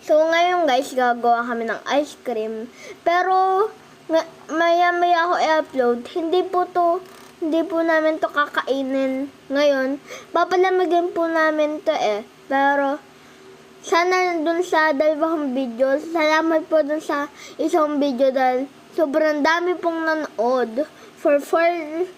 So, ngayon guys, gagawa kami ng ice cream. Pero, maya-maya ako i-upload. Hindi po namin to kakainin ngayon. Papalamigin po namin to eh. Pero, sana dun sa dalawang video, salamat po dun sa isang video dahil sobrang dami pong nanood. For 42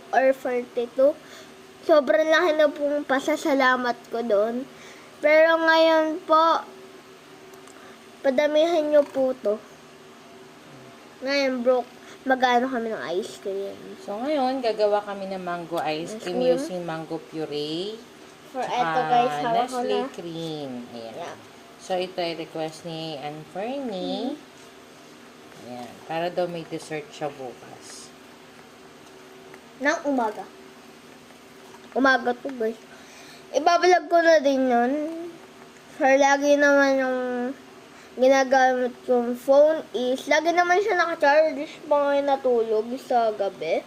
or 42. Sobrang laki na pong pasasalamat ko doon. Pero ngayon po, padamihan nyo po to. Ngayon, mag-ano kami ng ice cream. So, ngayon, gagawa kami ng mango ice cream using mango puree. For eto guys, hawak ko Nestle na. cream. Ayan. Yeah. So, ito ay request ni Ann Fernie. Ayan. Para daw may dessert siya bukas. Nang umaga. Umaga to guys. Ibabalag ko na din yun. For lagi naman yung ginagamit kong phone is, lagi naman siya naka-charge pang natulog sa gabi.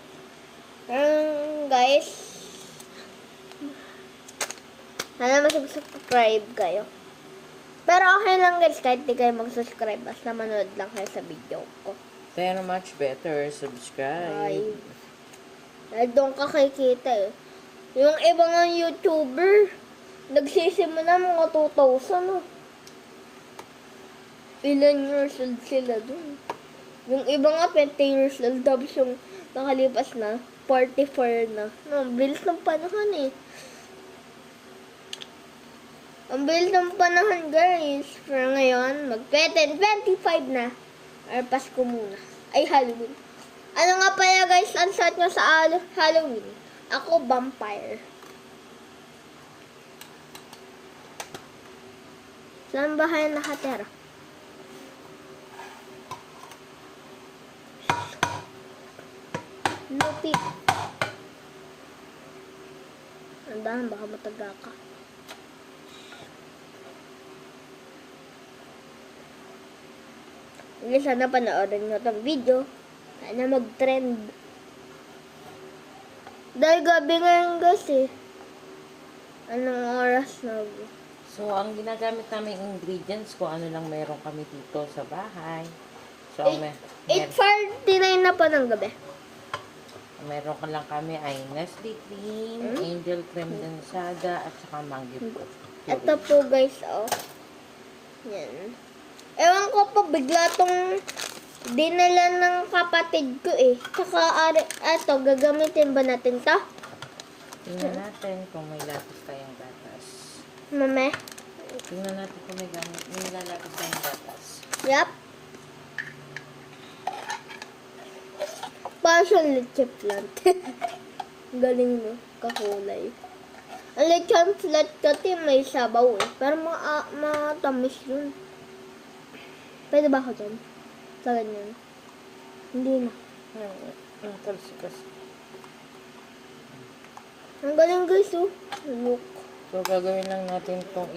Guys, sana mag-subscribe kayo. Pero okay lang guys, kahit di kayo mag-subscribe, basta manood lang kayo sa video ko. Pero much better, subscribe. Dahil doon ka kikita eh. Yung ibang YouTuber, nagsisimula mga 2,000 oh. Ilan years old sila dun. Yung iba nga 20 years old, tapos yung nakalipas na, 44 na. No, ang bilis ng panahon eh. Ang bilis ng panahon guys. Pero ngayon, mag-25 na. Or Pasko muna. Ay, Halloween. Ano nga pala guys, ang set nyo sa Halloween? Ako, vampire. Saan ba kayo nakatira? Lupi. Andahan, baka mataga ka. Hindi, sana panoorin nyo itong video. Sana mag-trend. Dahil gabi ngayon guys eh. Anong oras na? So, ang ginagamit namin ingredients, kung ano lang meron kami dito sa bahay. So, 8:49 na pa ng gabi. meron ka lang kami ay Nestle cream, angel creme densada, at saka mango puree. Ito po guys, oh. Yan. Ewan ko po, bigla tong dinala ng kapatid ko eh. Tsaka, eto, gagamitin ba natin to? Tingnan natin kung may lapis tayong gatas. Mame? Tingnan natin kung may lalapis tayong gatas. Yup. Parang siyang leche plant. Galing mo, kakulay. Ang lechon flat kasi may sabaw eh. Pero matamis yun. Pwede ba ako dyan? Sa ganyan. Hindi na. Talsikas. Ang galing guys oh. Look. So, gagawin lang natin itong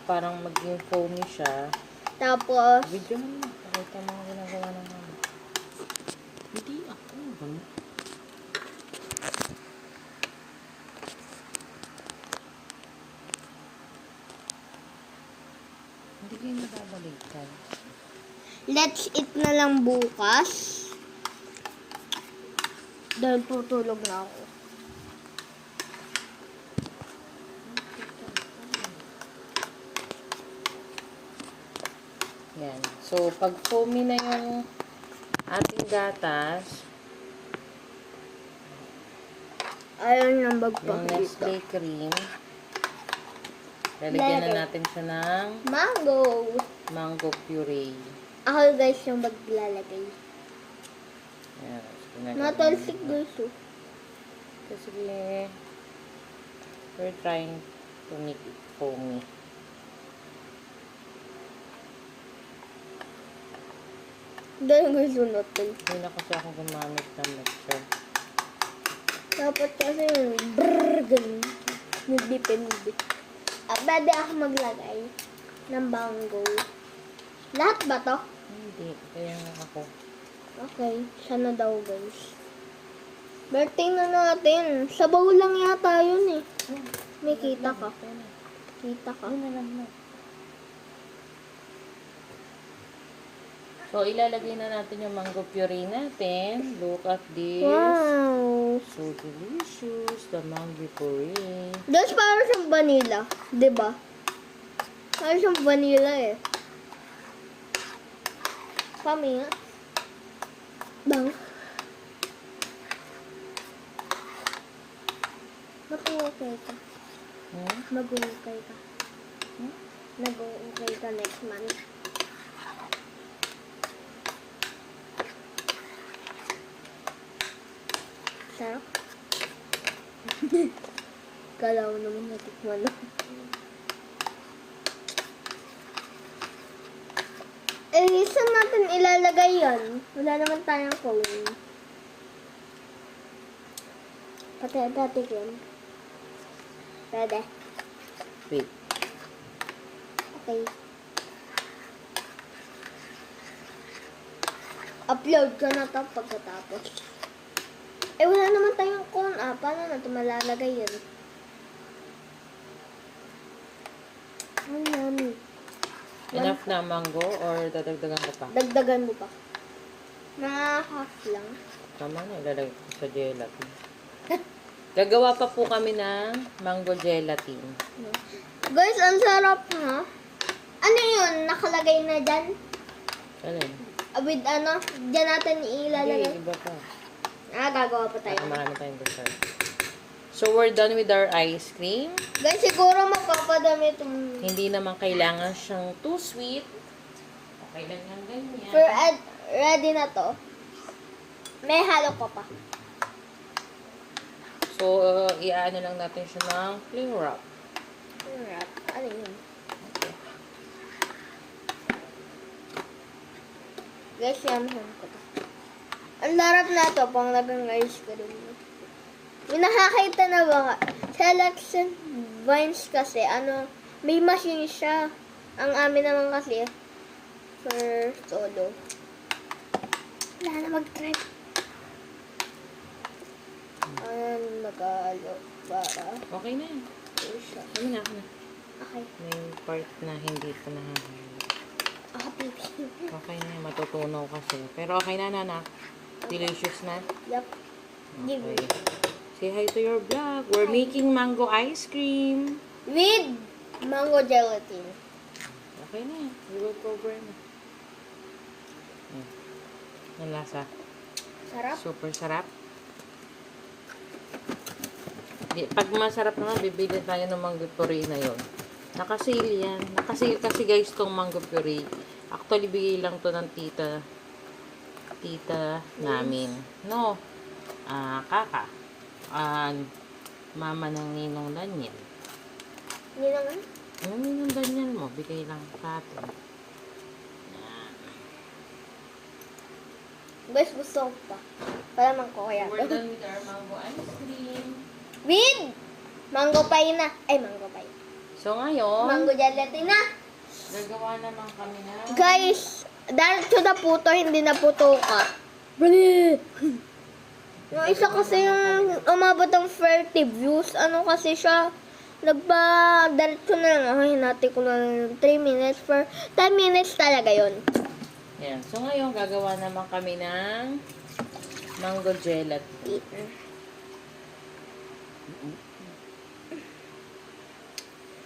parang maging foamy siya. Tapos, Video mo na. Pakita mo ang ginagawa ng mama. Hindi ako. Hindi kayo nababalikan. let's eat na lang bukas. Dahil tutulog na ako. Yan. So, pag foamy na yung ating gatas, Ayaw niyang yung magpakita. Nestle cream, lalagyan na natin siya ng Mango! mango puree. Ako guys yung maglalagay. Yan. So, ginagawa Natalsik natin. guys oh. Kasi we're trying to make it foamy. Dahil guys yung natalsik. Hindi na kasi ako gumamit ng mixer. Dapat kasi yung brrrr ganun. Nagdepende. Pwede ako maglagay ng mango. Lahat ba to? Hindi. Kaya nga ako. Okay, siya na daw guys. Birthday na natin. Sabaw lang yata yun eh. May kita ka. Kita ka. Ano na lang na. So, ilalagay na natin yung mango puree natin. Look at this. Wow. So delicious. The mango puree. That's para siyang vanilla. Diba? Para siyang vanilla eh. Pami nga. Bang. Mag-uukay ka. Hmm? Mag-uukay ka. Nag-uukay ka next month. Sarap. Kala mo naman natikman na. Eh, saan natin ilalagay yan? Wala naman tayong phone. Pati-patikin. Pwede. Wait. Okay. Upload ko na to pagkatapos. Eh, wala naman tayong cone. Paano na ito malalagay yun? Ang yummy. Enough na mango or dadagdagan ko pa? Dagdagan mo pa. Mga half lang. Tama na, ilalagay ko sa gelatin. Gagawa pa po kami ng mango gelatin. Guys, ang sarap ha? Ano yun? Nakalagay na dyan? Alin? With ano? Dyan natin ilalagay. Hindi, iba pa. Gagawa pa tayo. Baka marami tayong dessert. So, we're done with our ice cream. Guys, siguro magpapadami itong... Hindi naman kailangan siyang too sweet. Okay lang yan ganyan. For ready na to. May halo ko pa. So, iaano lang natin siya ng cling wrap. Wrap. Ano yun? Guys, yum-yum ko to. Ang larap na to pang lagang ice cream. Yung nakakita na ba? Sa Lexan Vines kasi, may machine siya. Ang amin naman kasi, for solo. Wala na mag-try. Ayan, mag-alo para. Okay na yan. Siya. Ano na, ako na. Okay. May part na hindi pa nahahalo. Baby. Okay na yan, matutunaw kasi. Pero okay na, nanak. Delicious na. Yup. Give me. Okay. Say hi to your vlog. We're making mango ice cream. With mango gelatin. Okay na yan. We will cover na. Ang lasa. Sarap. Super sarap. Pag masarap naman, bibili tayo ng mango puree na yon. Nakasale yan. Nakasale kasi guys tong mango puree. Actually, bigay lang to ng tita namin. No. Kaka. Mama ng Ninong Daniel. Ninong? Yung Ninong Daniel mo, bigay lang sa atin. Yan. Guys, gusto ko pa. Para man ko kaya. We're done with our mango ice cream. With mango pie na. Ay, mango pie. So ngayon, Mango gelatin na. gagawa naman kami na. Guys, dahil na po to, hindi na po to ka. Bali! Yung isa kasi yung umabot ng 30 views. Ano kasi siya, diretso na lang ako. Hinati ko na lang 3 minutes for 10 minutes talaga yon. Yan. So ngayon, gagawa naman kami ng mango gelatin.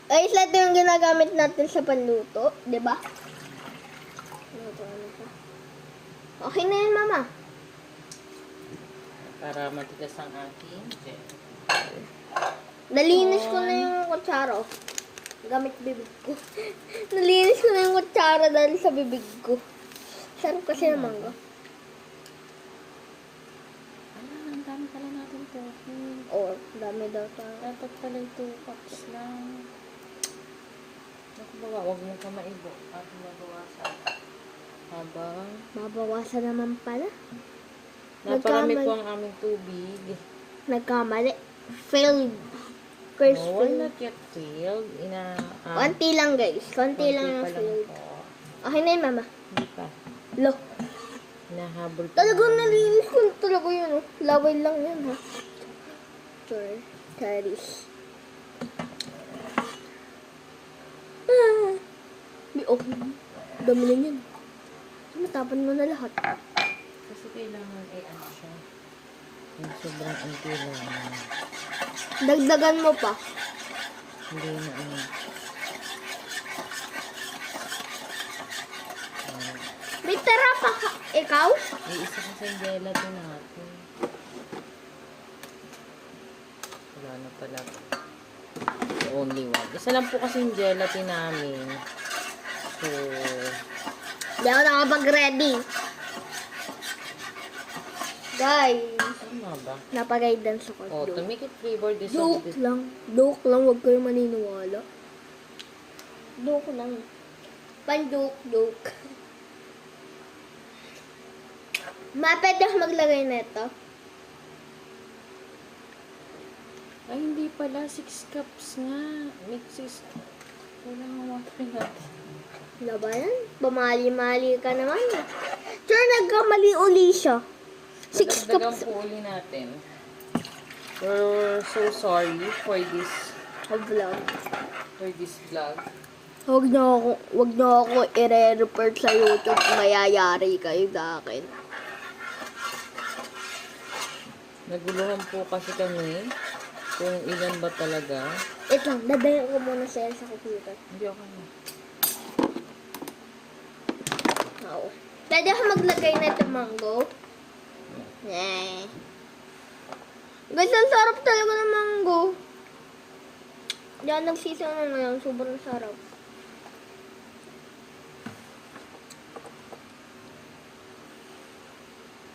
Guys, ito yung ginagamit natin sa panluto. Diba? Luto ano pa. Okay na yun, mama. Para matigas ang ating gel. Nalinis ko na yung kutsara. Gamit bibig ko. Nalinis ko na yung kutsara dahil sa bibig ko. Sarap kasi ng mangga. Ang dami pala natin to. Oh, dami daw tayo. Dapat pala 2 cups lang. Naku ba, huwag mo ka maibo. At mabawasan. Habang Mabawasan naman pala. naparami Nagkamali. ko ang aming tubig. Nagkamali. Failed. First No, failed. not yet filled. Konti lang guys. Konti lang yung pa lang failed. po. Okay na yun, mama. Hindi pa. Lo. Nahabol pa. Talagang nalinis ko na talaga yun. Oh. Laway lang yan ha. Sure. Charis. Oh, dami na yan. tapon mo na lahat. Kasi kailangan ano siya. Yung sobrang anti lang. Dagdagan mo pa. Hindi na ano. May tara pa ka. Ikaw? Isa kasi yung gelatin natin. Wala na pala. Only one. Isa lang po kasi yung gelatin namin. So, Hindi ako nakapag-ready. Guys, ano ba? napag-guidance ako. Oh, to make it flavor, this Joke lang. Joke lang. Huwag kayo maniniwala. Joke lang. Pan-joke. Pwede ako maglagay na ito. Ay, hindi pala. 6 cups nga. Mixes. Kailangan water natin. Labanan? Bumali-mali ka naman. Sure, nagkamali uli siya. 6 Dagdagan cups po uli natin. We're so sorry for this of vlog. vlog. Huwag niyo ako i-report sa YouTube. Mayayari kayo sa akin. Naguluhan po kasi kami kung ilan ba talaga. Ito lang, dadayan ko muna sa computer. Hindi ako na. Oo. Pwede ako maglagay na ito mango. Guys, ang sarap talaga ng mango. Yan, nagsisa na ngayon. Sobrang sarap.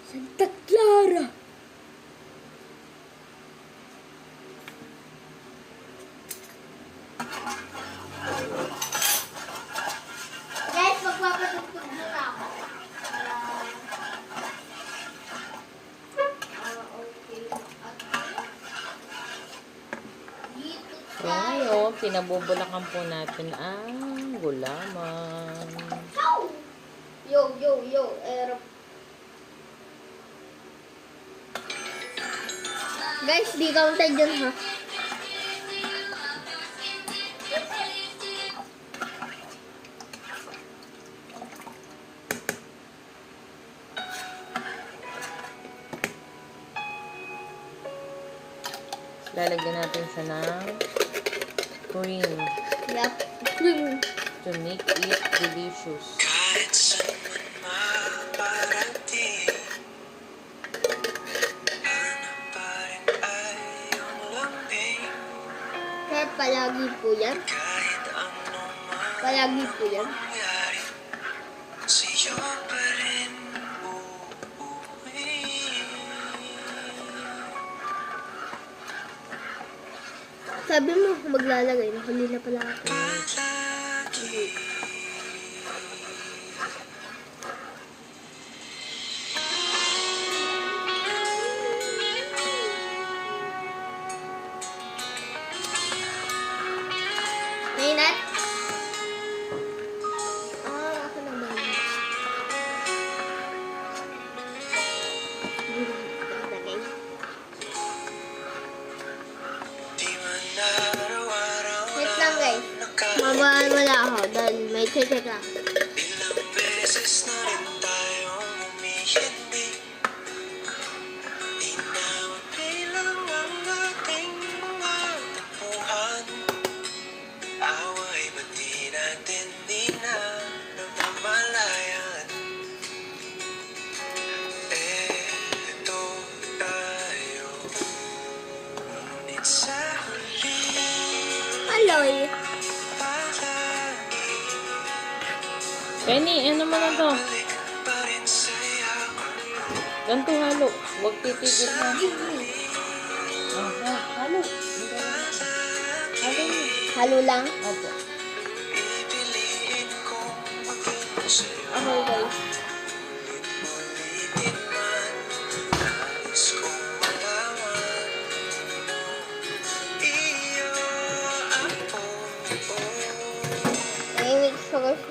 Santa Clara! Guys, magpapatugtog muna ako. So ngayon, pinabubulakan po natin ang gulaman. Yo. Guys, di counted dyan ha. Lalagyan natin siya ng cream Yup. Cream. to make it delicious. Kahit saan man maparating, hanap pa rin ay iyong lambing. Kaya palagi po yan. Kahit anong Palagi po yan. mangyari, sa'yo pa rin uuwi. Sabi mo, maglalagay. Nahuli na pala ako. Palagi. Nainat? Ako na ba? Lagay. Di man araw-araw Wait lang guys. nakaka- Mabaan wala ako dahil may check lang. Ilang beses na rin tayong humihindi. Di na mapilang ang ating mga tampuhan. Away ba't di natin di na namamalayan? Eto tayo, ngunit sa huli Aloy. palagi Penny, ano naman na to? balik pa rin sa'yo. Ganito halo. Huwag titigil na. Halo. Halo. Halo lang. Opo. Pipiliin kong maging sa'yo. Okay guys. Ulitin man, nais kong malaman. Iyo ako, Nai-mix ko guys.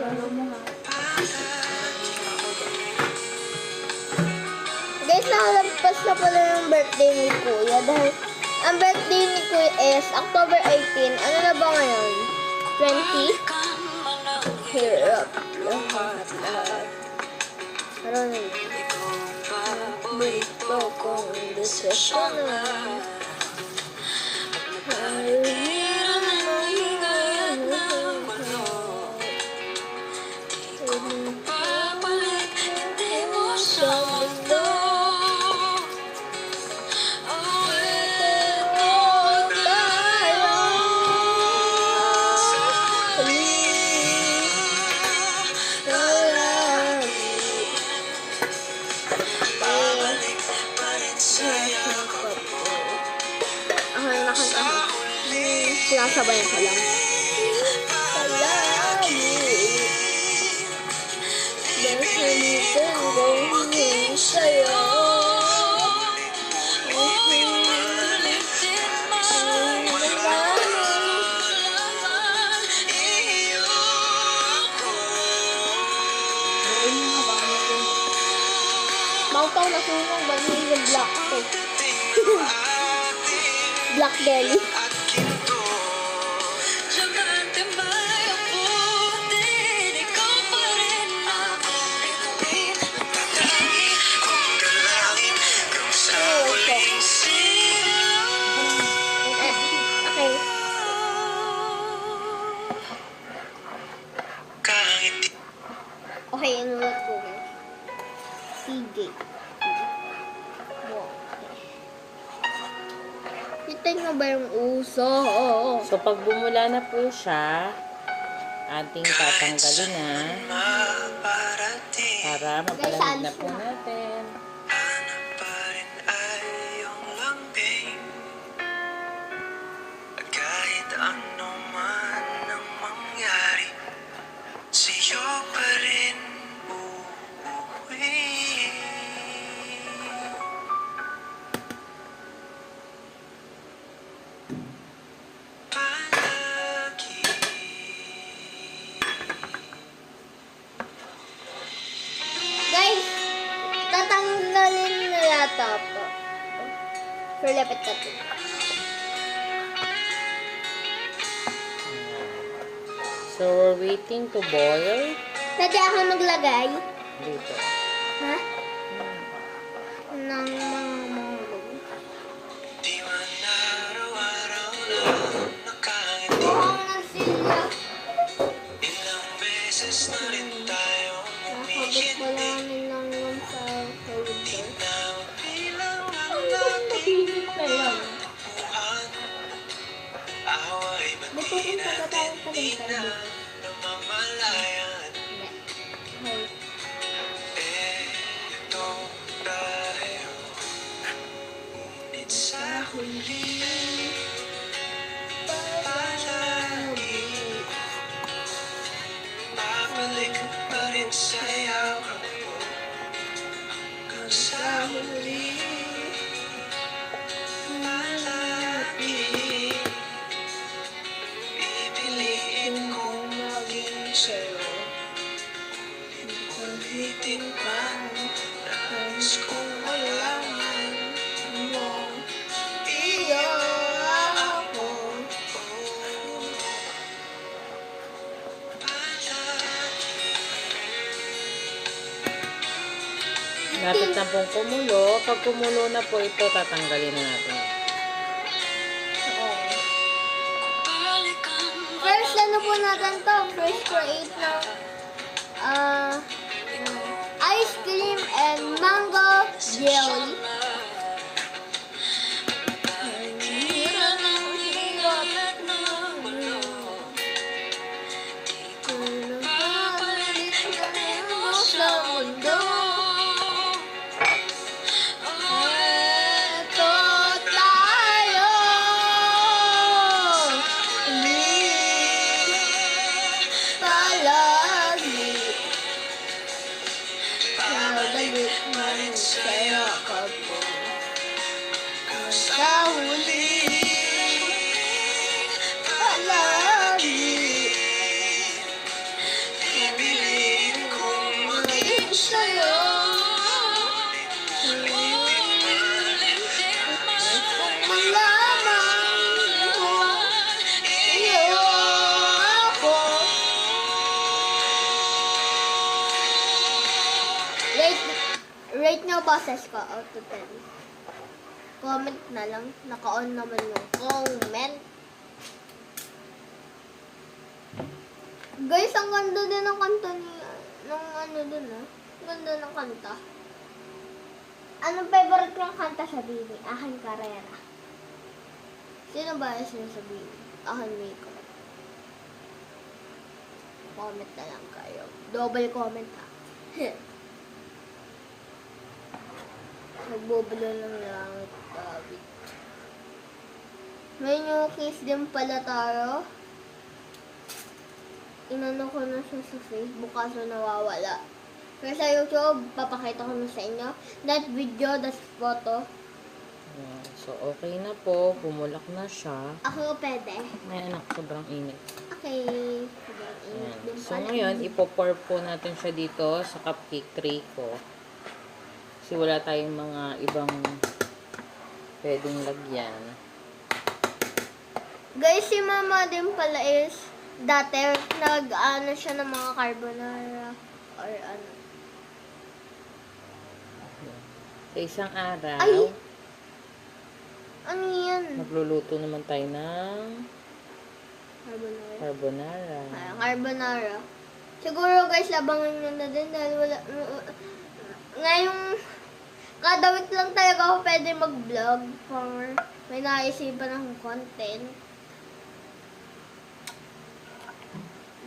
Guys, nakalampas na pala yung birthday ni Kuya dahil ang birthday ni Kuya is October 18. Ano na ba ngayon? 20? Hirap. Lahat. Meron na dito kong desisyon na Paligiran ng hingay at ng gulo. Di ko papalit, hindi mo sa mundo. Babalik pa rin sa yakap mo. Ako na nakanta ko. Sinasabayan ko lang. Nasalitan ko hingin sa'yo. Mautaw na sunong ba niya yung black ko? Black belly. Okay. Okay, inulat ko guys. Seagate. Kita nyo ba yung uso? So, pag bumula na po siya, ating tatanggalin na para mapalamig na po natin. Hanap pa rin ay iyong lambing. At kahit ano man ang mangyari, sa'yo pa rin uuwi. Palagi. Guys, tatanggalin na yata po. Pero lapit na to. So, we're waiting to boil. Pwede ako maglagay? Dito. Ha? Ng mga mangog. Di man araw-araw lang nakangiti. Mukhang nagsilya. Ilang beses na rin tayo Nakabot ko lang umihindi. lang yung sa corridor. Na bilang ang Ang ating napilit na lang. buhan. Away ba't May di tukong pagkatawag pa rin natin di na tayo. namamalayan? Hindi. Okay. Eto tayo, ngunit sa huli, palagi babalik pa rin sa yakap mo. Hanggang sa huli, palagi pipiliin kong maging sa'yo. Ulitin man, nais kong malaman mo. Iyo ako, Lapit na pong kumulo. Pag kumulo na po ito, tatanggalin na natin. First, ano po natin to? First, create ng ice cream and mango jelly. Hirap ng hirap ng mulo. Papalit ka mo sa mundo. Eto tayo. Palagi. Babalik Pa rin sa yakap mo. Hanggang sa sa huli. Palagi. pipiliin kong maging sa'yo. Kung malaman mo, iyo ako. Wait Rate nyo boses ko out to 10. Comment na lang. Naka-on naman yung comment. Guys, ang ganda din ng kanta ni... Nung ano dun ah. Ang ganda ng kanta. Anong favorite kong kanta sa Bini? Aking Karera. Sino ba yung sinasabihin? Aking Miko. Comment na lang kayo. Double comment ha. Nagbobulo ng langit, David. May new case din pala tayo. Inano ko na siya sa Facebook kaso nawawala. Pero sa YouTube, papakita ko na sa inyo. That video, that photo. Ayan. So, okay na po. Bumulak na siya. Ako pwede. May anak, sobrang init. Okay. Sobrang init Ayan. din So, pala. ngayon, ipo-pour po natin siya dito sa cupcake tray ko. Kasi wala tayong mga ibang pwedeng lagyan. Guys, si mama din pala is dati nag-ano siya ng mga carbonara or ano. Sa isang araw, Ay! Ano yan? magluluto naman tayo ng Carbonara. carbonara. Carbonara. Siguro guys, labangan nyo na din dahil wala... Ngayong... Kada week lang talaga ako pwede mag-vlog for may naisipan akong content.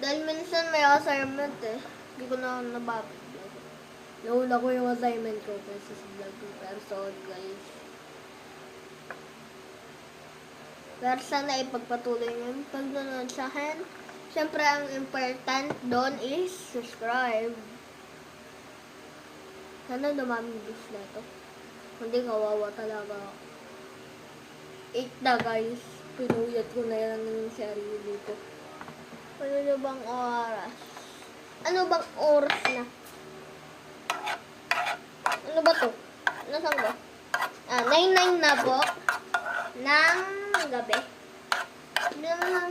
Dahil minsan may assignment eh. Hindi ko na nababag-vlog. Nauna ko yung assignment ko kasi sa vlog ko. Pero sorry guys. Pero sana ipagpatuloy nyo yung pagdanood sa akin. Siyempre, ang important doon is subscribe. Sana dumaming views na ito. Hindi kawawa talaga. 8 na guys. Pinuyat ko na yan ng sarili ko. Ano na bang oras? Ano bang oras na? Ano ba to? Nasaan ba? 9:09 na po. Ng gabi. Hindi naman